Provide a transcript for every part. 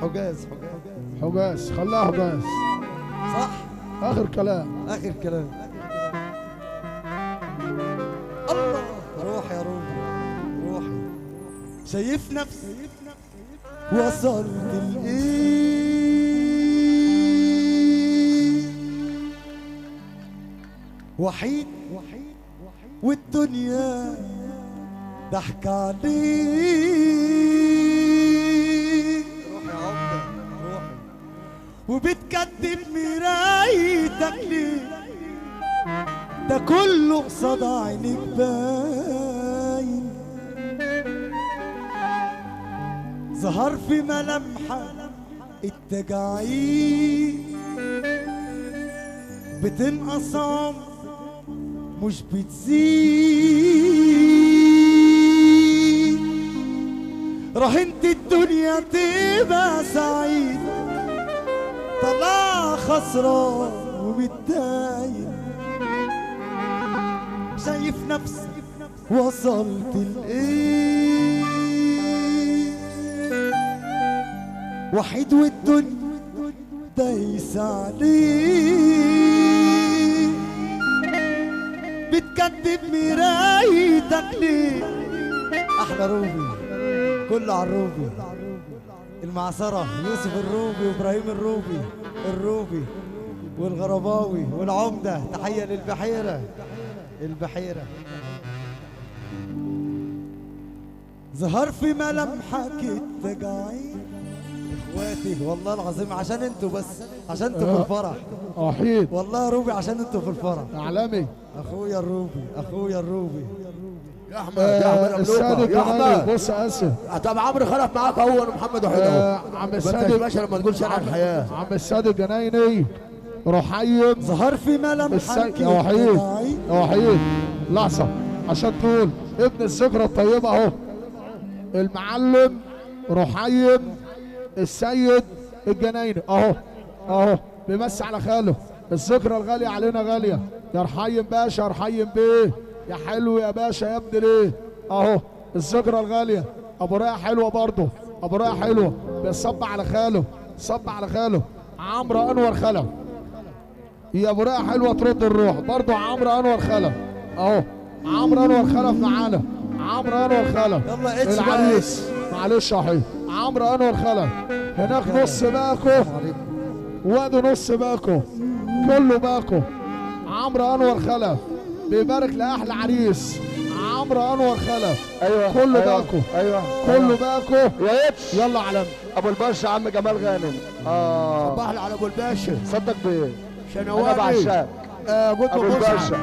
حجاز حجاز، خلاها حجاز. صح. اخر كلام. اخر كلام. الله. روح يا روحي روحي. شايف نفسي وصلت لايه؟ وحيد والدنيا ضحك عليه. روحي يا عمدة روحي. وبتكدب مرايتك ليه؟ ده كله قصاد عينك باين. ظهر في ملامحك التجاعيد. بتنقص عمر مش بتزيد. راهنت الدنيا تبقى سعيد، طلع خسران ومتضايق. شايف نفسك وصلت لايه؟ وحيد والدنيا دايس عليه. بتكدب مرايتك ليه؟ احلى روبي كله على الروبي. المعصرة يوسف الروبي وابراهيم الروبي والغرباوي والعمدة. تحية للبحيرة ظهر في ملامحك التجاعيد. اخواتي والله العظيم عشان انتوا بس، عشان انتوا في الفرح. احيد والله يا روبي عشان انتوا في الفرح. اعلامي اخويا الروبي يا احمد يا السادة يا احمد. بص اسف. طب عمرو خلف معاك اهو، انا محمد وحيد اهو. عم بس السادة باشا لما تقول شارع الحياه. عم السادة الجنايني رحيم. ظهر في ملامحك يا وحيد لحظة عشان تقول ابن الذكرى الطيبة اهو. المعلم رحيم السيد الجنايني اهو بيمسي على خاله. الذكرى الغالية علينا غالية يا رحيم باشا، يا رحيم بيه، يا حلو يا باشا يا ابني ليه. اهو الذكرى الغالية. ابو ريحة حلوة برضه، ابو ريحة حلوة بيصب على خاله، صب على خاله. عمرو انور خلف يا ابو ريحة حلوة ترد الروح برضه. عمرو انور خلف اهو. عمرو انور خلف معانا. عمرو انور خلف يلا اتش العريس. معلش يا حبيبي. عمرو انور خلف هناك نص باكو وادي نص باكو كله باكو. عمرو انور خلف بيبارك لاحلى عريس. عمرو انور خلف ايوه كله باكو. ايوه كله باكو يا اتش. يلا علم ابو الباشا عم جمال غانم. صباح لي على ابو الباشا. صدق بيه شنواني انا بعشاك. قلت ابو الباشا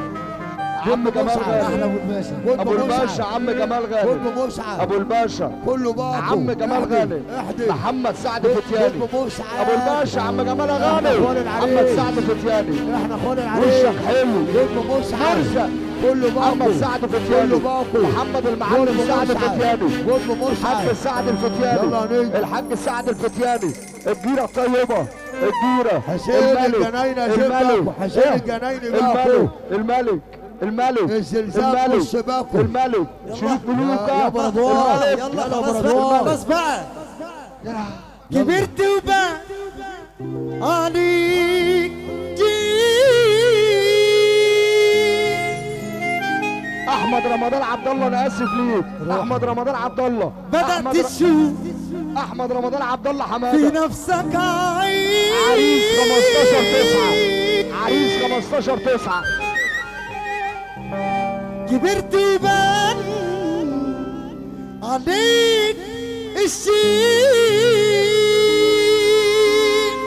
عم جمال غانم. احلى ابو الباشا. ابو الباشا عم جمال غانم. قلت مسعد ابو الباشا كله باكو. عم جمال غانم. احدي محمد سعد فتياني. قلت مسعد ابو الباشا عم جمال غانم. محمد سعد فتياني. احنا اخوان العريس. وشك حلو. قلت مسعد مرزق كله باكو. محمد سعد فتياني. كله باكو. محمد المعلم سعد فتياني. قلت مسعد الحاج سعد الفتياني. يلا نيجي. الحاج سعد الفتياني. الجيرة الطيبة الجيرة. حسين الجنايني شباكو. حسين الجنايني باكو. الملك الزلزال نص باكو. الملك شريف ملوك. يا ابو رضوان يلا خلاص بقى كبرت وبقى عليك احمد رمضان عبد الله. انا اسف ليك احمد رمضان عبد الله. بدأت تشوف احمد رمضان عبد الله حماده. في نفسك عريس 15/9. عريس 15/9. كبرت وبان عليك الشيء.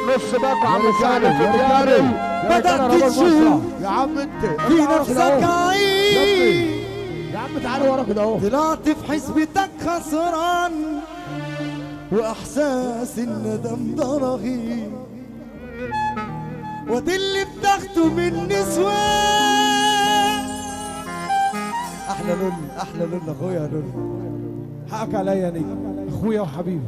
نص باكو عم سعد الفتياني. بدأت تشوف يا عم انت في نفسك عيب. يا عم تعالى ورا كده اهو. طلعت في حسبتك خسران واحساس الندم ده رهيب. وده اللي بتاخده من نسوان. احلى لول اخويا لول. حقك عليا يا نجم، اخويا وحبيبي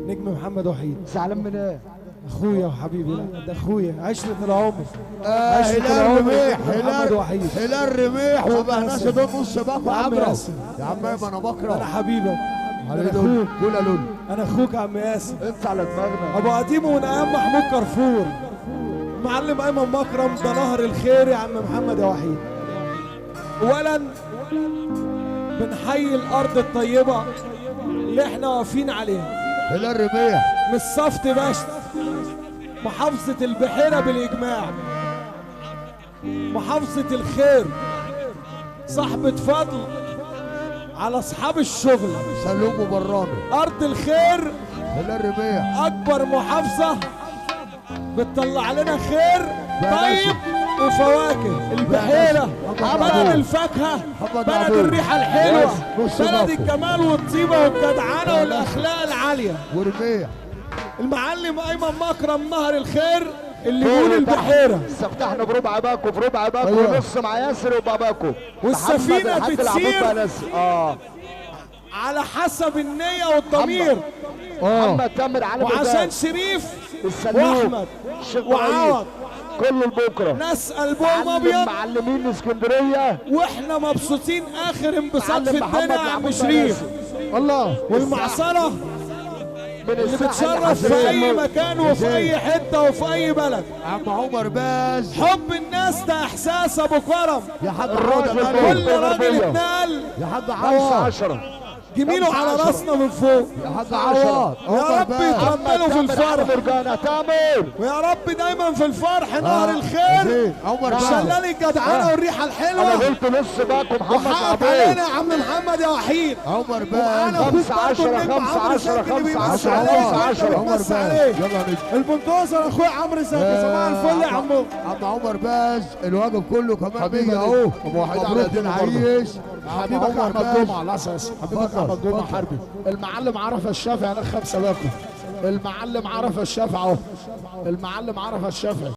نجم محمد وحيد. زعلان من ايه؟ اخويا وحبيبي، لا ده اخويا عشرة العمر. هلال رميح. محمد وحيد. هلال رميح وبهناسه دول نص باكو. يا عم عمرو ياسر. يا عم ايمن انا بكره. انا حبيبك علي لول قول يا لول. انا اخوك يا عم ياسر انت على دماغنا. ابو قديم من ايام محمود كرفور. معلم ايمن مكرم ده نهر الخير يا عم محمد يا وحيد. اولا بنحيي الارض الطيبه اللي احنا واقفين عليها. هلال ربيع من الصفت باشا محافظه البحيره بالاجماع، محافظه الخير، صاحبه فضل على اصحاب الشغل. سلوم وبرانه. ارض الخير هلال ربيع اكبر محافظه بتطلع لنا خير طيب وفواكه. البحيره بلد الفاكهه، بلد الريحه الحلوه، بلد الجمال والطيبه والجدعنه والاخلاق العاليه. وربيع المعلم ايمن مكرم نهر الخير اللي بيقول البحيره. استفتحنا بربع باكو بربع باكو أيوة. ونص مع ياسر وبقى باكو. والسفينه محمد بتسير على حسب النية والضمير. محمد تامر على وعشان شريف السلوم واحمد الشيخ وعوض كله لبكره. ناس قلبهم ابيض معلمين اسكندريه واحنا مبسوطين اخر انبساط في معلم الدنيا يا عم شريف. الله. والمعصره اللي بتشرف في اي مكان وفي اي حته وفي اي بلد. عم عمر باز حب الناس ده احساس ابو كرم. يا حاج الراجل عوض كل راجل اتنقل يا حاج 5-10 جميله على راسنا من فوق. يا حاج عوض يا رب يتقبلوا في الفرح مرجانة تامر. ويا رب دايما في الفرح نهر الخير عمر باز شلال الجدعنه والريحه انا الحلوه. قلت نص باكو محمد وحقق عبيد. علينا يا عم محمد يا وحيد. عمر ومعانا باز اخوك برضه النجم عمرو زكي اللي بيمسي عليك وانت عمر بتمسي باز عليه. يلا نجم. البلدوزر اخويا عمرو زكي صباح الفل يا عمو. عم عمر باز الواجب كله كمان حبيبي بيا اهو اهو. ابو وحيد على مبروك ايدينا برضه. العيش حبيبك عم عمر احمد باز. جمعه الاساس. حبيبك اتفضل، احمد جمعه اتفضل. حربي. المعلم عرفه الشافعي انا 5 باكو. المعلم عرفه الشافعي اهو. المعلم عرفه الشافعي.